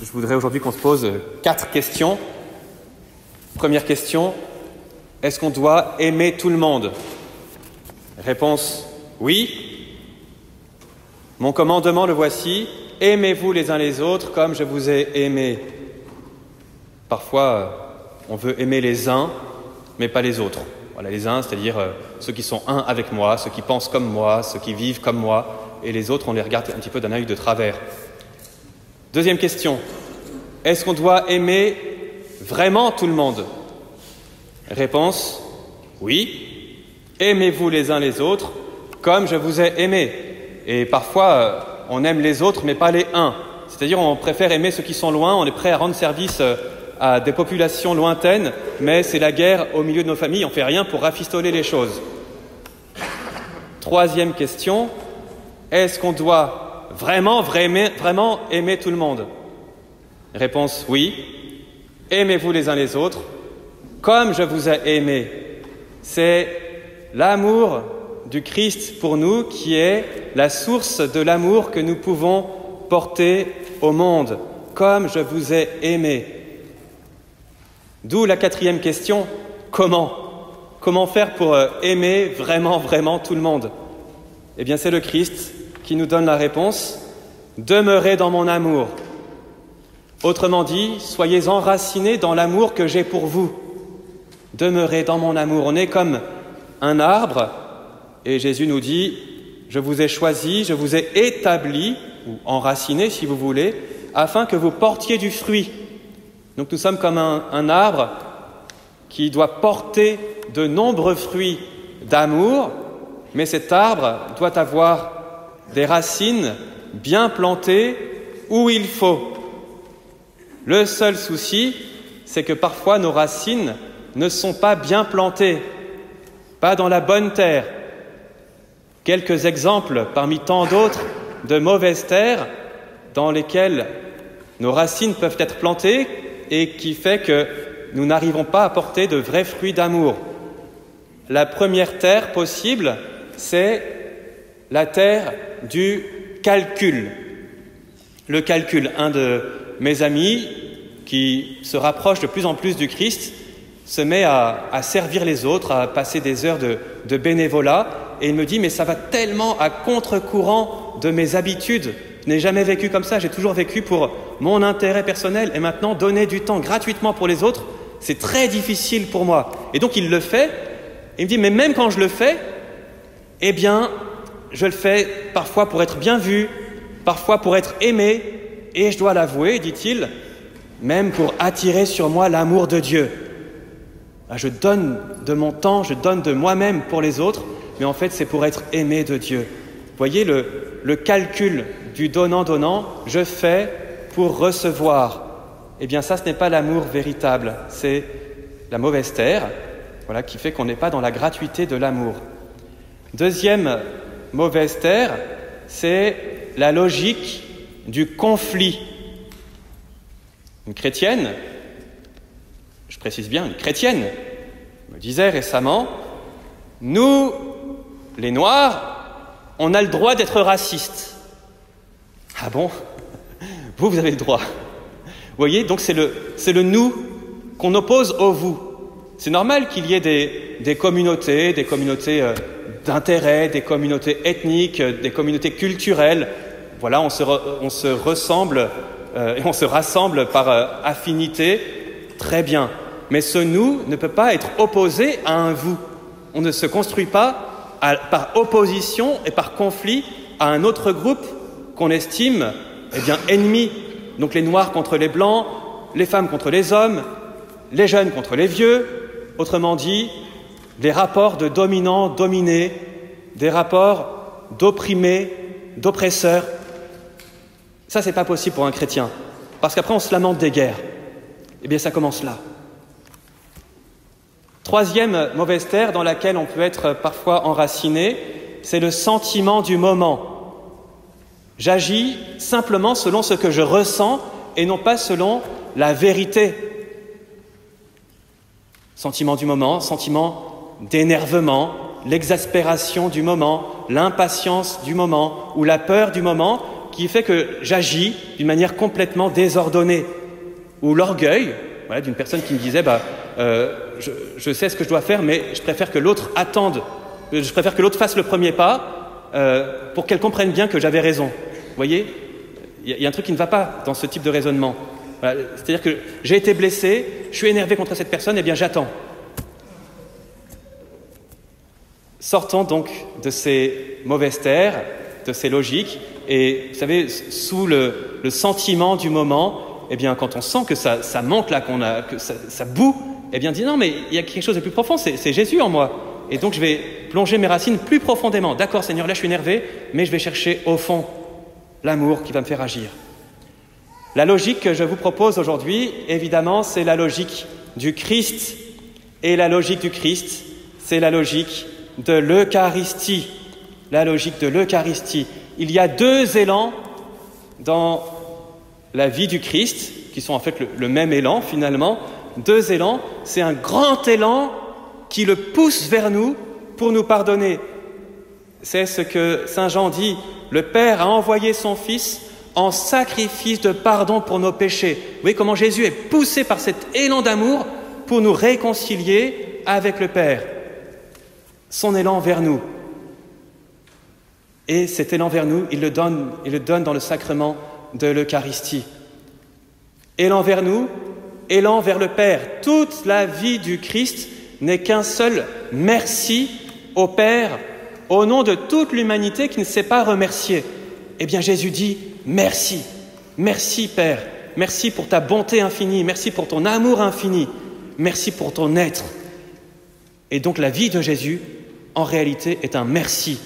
Je voudrais aujourd'hui qu'on se pose 4 questions. Première question, est-ce qu'on doit aimer tout le monde? Réponse, oui. Mon commandement, le voici, aimez-vous les uns les autres comme je vous ai aimé. Parfois, on veut aimer les uns, mais pas les autres. Voilà, les uns, c'est-à-dire ceux qui sont un avec moi, ceux qui pensent comme moi, ceux qui vivent comme moi, et les autres, on les regarde un petit peu d'un œil de travers. Deuxième question, est-ce qu'on doit aimer vraiment tout le monde? Réponse, oui. Aimez-vous les uns les autres comme je vous ai aimé. Et parfois, on aime les autres, mais pas les uns. C'est-à-dire, on préfère aimer ceux qui sont loin, on est prêt à rendre service à des populations lointaines, mais c'est la guerre au milieu de nos familles, on ne fait rien pour rafistoler les choses. Troisième question, est-ce qu'on doit vraiment aimer tout le monde? Réponse, oui. Aimez-vous les uns les autres comme je vous ai aimé. C'est l'amour du Christ pour nous qui est la source de l'amour que nous pouvons porter au monde, comme je vous ai aimé. D'où la quatrième question, comment? Comment faire pour aimer vraiment tout le monde? Eh bien, c'est le Christ qui nous donne la réponse, demeurez dans mon amour. Autrement dit, soyez enracinés dans l'amour que j'ai pour vous. Demeurez dans mon amour. On est comme un arbre, et Jésus nous dit, je vous ai choisi, je vous ai établi, ou enraciné si vous voulez, afin que vous portiez du fruit. Donc nous sommes comme un arbre qui doit porter de nombreux fruits d'amour, mais cet arbre doit avoir des racines bien plantées où il faut. Le seul souci, c'est que parfois nos racines ne sont pas bien plantées, pas dans la bonne terre. Quelques exemples parmi tant d'autres de mauvaises terres dans lesquelles nos racines peuvent être plantées et qui fait que nous n'arrivons pas à porter de vrais fruits d'amour. La première terre possible, c'est la terre du calcul. Le calcul, un de mes amis qui se rapproche de plus en plus du Christ se met à servir les autres, à passer des heures de bénévolat, et il me dit « mais ça va tellement à contre-courant de mes habitudes, je n'ai jamais vécu comme ça, j'ai toujours vécu pour mon intérêt personnel, et maintenant donner du temps gratuitement pour les autres, c'est très difficile pour moi. » Et donc il le fait, et il me dit « mais même quand je le fais, eh bien, je le fais parfois pour être bien vu, parfois pour être aimé, et je dois l'avouer, dit-il, même pour attirer sur moi l'amour de Dieu. Je donne de mon temps, je donne de moi-même pour les autres, mais en fait c'est pour être aimé de Dieu. Vous voyez le calcul du donnant-donnant, je fais pour recevoir. Eh bien ça, ce n'est pas l'amour véritable, c'est la mauvaise terre, voilà, qui fait qu'on n'est pas dans la gratuité de l'amour. Deuxième mauvaise terre, c'est la logique du conflit. Une chrétienne, je précise bien, une chrétienne, me disait récemment, nous, les Noirs, on a le droit d'être racistes. Ah bon? Vous avez le droit. Vous voyez, donc c'est le nous qu'on oppose au vous. C'est normal qu'il y ait des communautés d'intérêt, des communautés ethniques, des communautés culturelles. Voilà, on se ressemble et on se rassemble par affinité. Très bien. Mais ce nous ne peut pas être opposé à un vous. On ne se construit pas par opposition et par conflit à un autre groupe qu'on estime ennemi. Donc les Noirs contre les Blancs, les femmes contre les hommes, les jeunes contre les vieux. Autrement dit, des rapports de dominants-dominés, des rapports d'opprimés, d'oppresseurs. Ça, c'est pas possible pour un chrétien. Parce qu'après, on se lamente des guerres. Eh bien, ça commence là. Troisième mauvaise terre dans laquelle on peut être parfois enraciné, c'est le sentiment du moment. J'agis simplement selon ce que je ressens et non pas selon la vérité. Sentiment du moment, sentiment d'énervement, l'exaspération du moment, l'impatience du moment ou la peur du moment qui fait que j'agis d'une manière complètement désordonnée. Ou l'orgueil, voilà, d'une personne qui me disait je sais ce que je dois faire, mais je préfère que l'autre attende, je préfère que l'autre fasse le premier pas pour qu'elle comprenne bien que j'avais raison. Vous voyez, il y a un truc qui ne va pas dans ce type de raisonnement. Voilà, c'est-à-dire que j'ai été blessé, je suis énervé contre cette personne, eh bien j'attends. Sortons donc de ces mauvaises terres, de ces logiques, et vous savez, sous le sentiment du moment, eh bien quand on sent que ça manque là, que ça boue, eh bien dit non mais il y a quelque chose de plus profond, c'est Jésus en moi. Et donc je vais plonger mes racines plus profondément. D'accord Seigneur, là je suis énervé, mais je vais chercher au fond l'amour qui va me faire agir. La logique que je vous propose aujourd'hui, évidemment, c'est la logique du Christ. Et la logique du Christ, c'est la logique de l'Eucharistie. La logique de l'Eucharistie. Il y a deux élans dans la vie du Christ, qui sont en fait le même élan finalement. Deux élans, c'est un grand élan qui le pousse vers nous pour nous pardonner. C'est ce que Saint Jean dit, le Père a envoyé son Fils en sacrifice de pardon pour nos péchés. Vous voyez comment Jésus est poussé par cet élan d'amour pour nous réconcilier avec le Père. Son élan vers nous. Et cet élan vers nous, il le donne dans le sacrement de l'Eucharistie. Élan vers nous, élan vers le Père. Toute la vie du Christ n'est qu'un seul merci au Père, au nom de toute l'humanité qui ne sait pas remercier. Eh bien Jésus dit merci, merci Père, merci pour ta bonté infinie, merci pour ton amour infini, merci pour ton être. Et donc la vie de Jésus, en réalité, est un merci.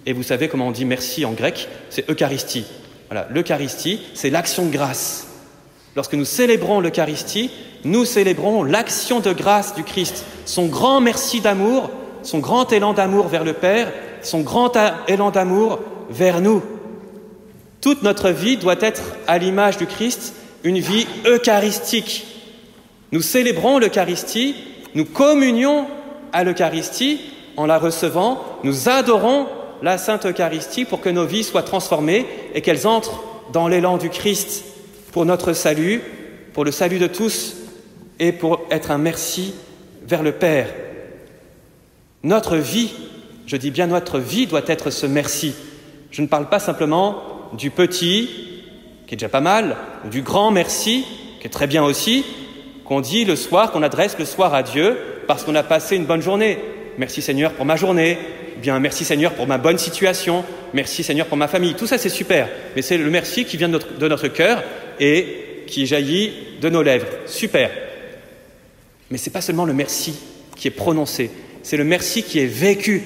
Et vous savez comment on dit merci en grec, c'est Eucharistie. Voilà, l'Eucharistie, c'est l'action de grâce. Lorsque nous célébrons l'Eucharistie, nous célébrons l'action de grâce du Christ, son grand merci d'amour, son grand élan d'amour vers le Père, son grand élan d'amour vers nous. Toute notre vie doit être, à l'image du Christ, une vie eucharistique. Nous célébrons l'Eucharistie, nous communions à l'Eucharistie en la recevant, nous adorons la Sainte Eucharistie pour que nos vies soient transformées et qu'elles entrent dans l'élan du Christ pour notre salut, pour le salut de tous et pour être un merci vers le Père. Notre vie, je dis bien notre vie, doit être ce merci. Je ne parle pas simplement du petit, qui est déjà pas mal, ou du grand merci, qui est très bien aussi, qu'on dit le soir, qu'on adresse le soir à Dieu parce qu'on a passé une bonne journée. Merci Seigneur pour ma journée, bien merci Seigneur pour ma bonne situation, merci Seigneur pour ma famille. Tout ça c'est super, mais c'est le merci qui vient de notre cœur et qui jaillit de nos lèvres. Super. Mais ce n'est pas seulement le merci qui est prononcé, c'est le merci qui est vécu.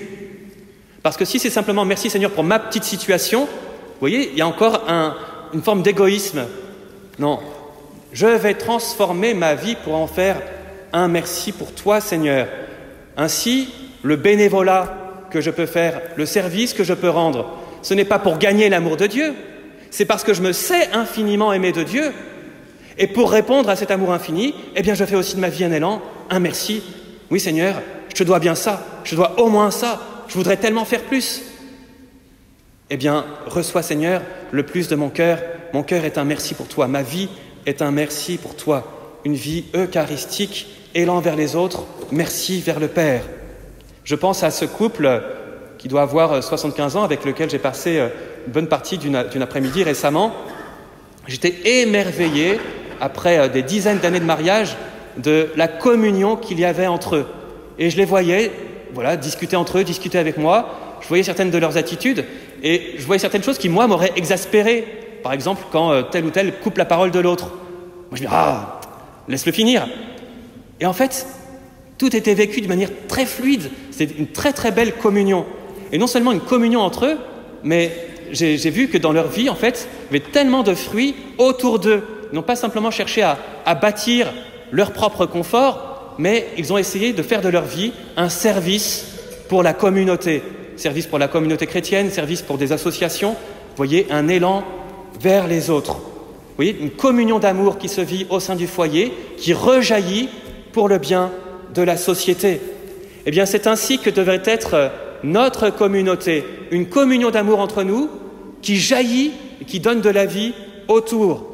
Parce que si c'est simplement merci Seigneur pour ma petite situation, vous voyez, il y a encore une forme d'égoïsme. Non, je vais transformer ma vie pour en faire un merci pour toi, Seigneur. Ainsi, le bénévolat que je peux faire, le service que je peux rendre, ce n'est pas pour gagner l'amour de Dieu, c'est parce que je me sais infiniment aimé de Dieu. Et pour répondre à cet amour infini, eh bien, je fais aussi de ma vie un élan, un merci. Oui, Seigneur, je te dois bien ça, je te dois au moins ça, je voudrais tellement faire plus. Eh bien, reçois Seigneur le plus de mon cœur est un merci pour toi, ma vie est un merci pour toi, une vie eucharistique, élan vers les autres, merci vers le Père. Je pense à ce couple qui doit avoir 75 ans, avec lequel j'ai passé une bonne partie d'une après-midi récemment. J'étais émerveillé, après des dizaines d'années de mariage, de la communion qu'il y avait entre eux. Et je les voyais, voilà, discuter entre eux, discuter avec moi. Je voyais certaines de leurs attitudes et je voyais certaines choses qui, moi, m'auraient exaspéré. Par exemple, quand tel ou tel coupe la parole de l'autre. Moi, je me dis, laisse-le finir. Et en fait, tout était vécu de manière très fluide. C'était une très très belle communion. Et non seulement une communion entre eux, mais j'ai vu que dans leur vie, en fait, il y avait tellement de fruits autour d'eux. Ils n'ont pas simplement cherché à bâtir leur propre confort, mais ils ont essayé de faire de leur vie un service pour la communauté. Service pour la communauté chrétienne, service pour des associations. Vous voyez, un élan vers les autres. Vous voyez, une communion d'amour qui se vit au sein du foyer, qui rejaillit pour le bien de la société. Eh bien, c'est ainsi que devrait être notre communauté, une communion d'amour entre nous qui jaillit, qui donne de la vie autour.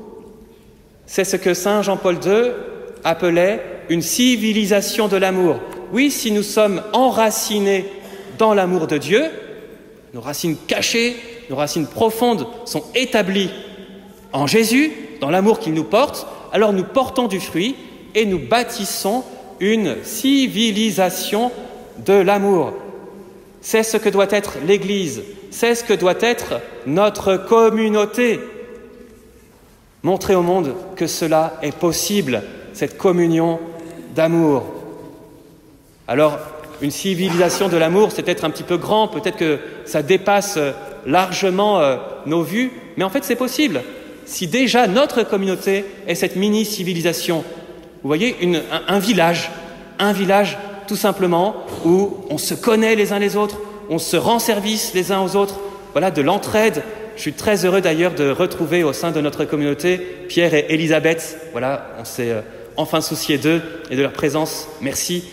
C'est ce que saint Jean-Paul II appelait une civilisation de l'amour. Oui, si nous sommes enracinés dans l'amour de Dieu, nos racines cachées, nos racines profondes sont établies en Jésus, dans l'amour qu'il nous porte, alors nous portons du fruit et nous bâtissons une civilisation de l'amour. C'est ce que doit être l'Église, c'est ce que doit être notre communauté. Montrer au monde que cela est possible, cette communion d'amour. Alors, une civilisation de l'amour, c'est peut-être un petit peu grand, peut-être que ça dépasse largement nos vues, mais en fait c'est possible. Si déjà notre communauté est cette mini-civilisation, vous voyez, un village tout simplement, où on se connaît les uns les autres, on se rend service les uns aux autres, voilà, de l'entraide. Je suis très heureux d'ailleurs de retrouver au sein de notre communauté Pierre et Elisabeth. Voilà, on s'est enfin soucié d'eux et de leur présence. Merci.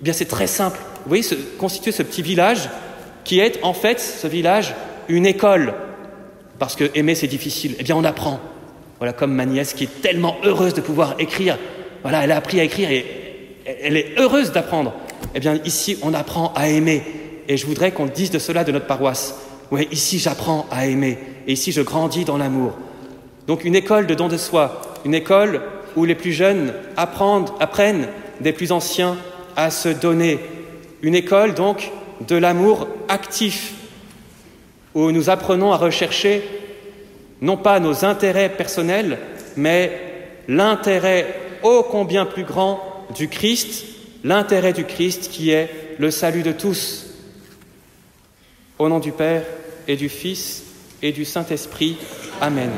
Eh bien, c'est très simple. Vous voyez, constituer ce petit village qui est en fait, ce village, une école. Parce que aimer, c'est difficile. Eh bien, on apprend. Voilà, comme ma nièce qui est tellement heureuse de pouvoir écrire. Voilà, elle a appris à écrire et elle est heureuse d'apprendre. Eh bien, ici, on apprend à aimer. Et je voudrais qu'on dise de cela de notre paroisse. Oui, ici, j'apprends à aimer. Et ici, je grandis dans l'amour. Donc, une école de don de soi. Une école où les plus jeunes apprennent des plus anciens à se donner. Une école, donc, de l'amour actif, où nous apprenons à rechercher non pas nos intérêts personnels, mais l'intérêt ô combien plus grand du Christ, l'intérêt du Christ qui est le salut de tous. Au nom du Père et du Fils et du Saint-Esprit. Amen.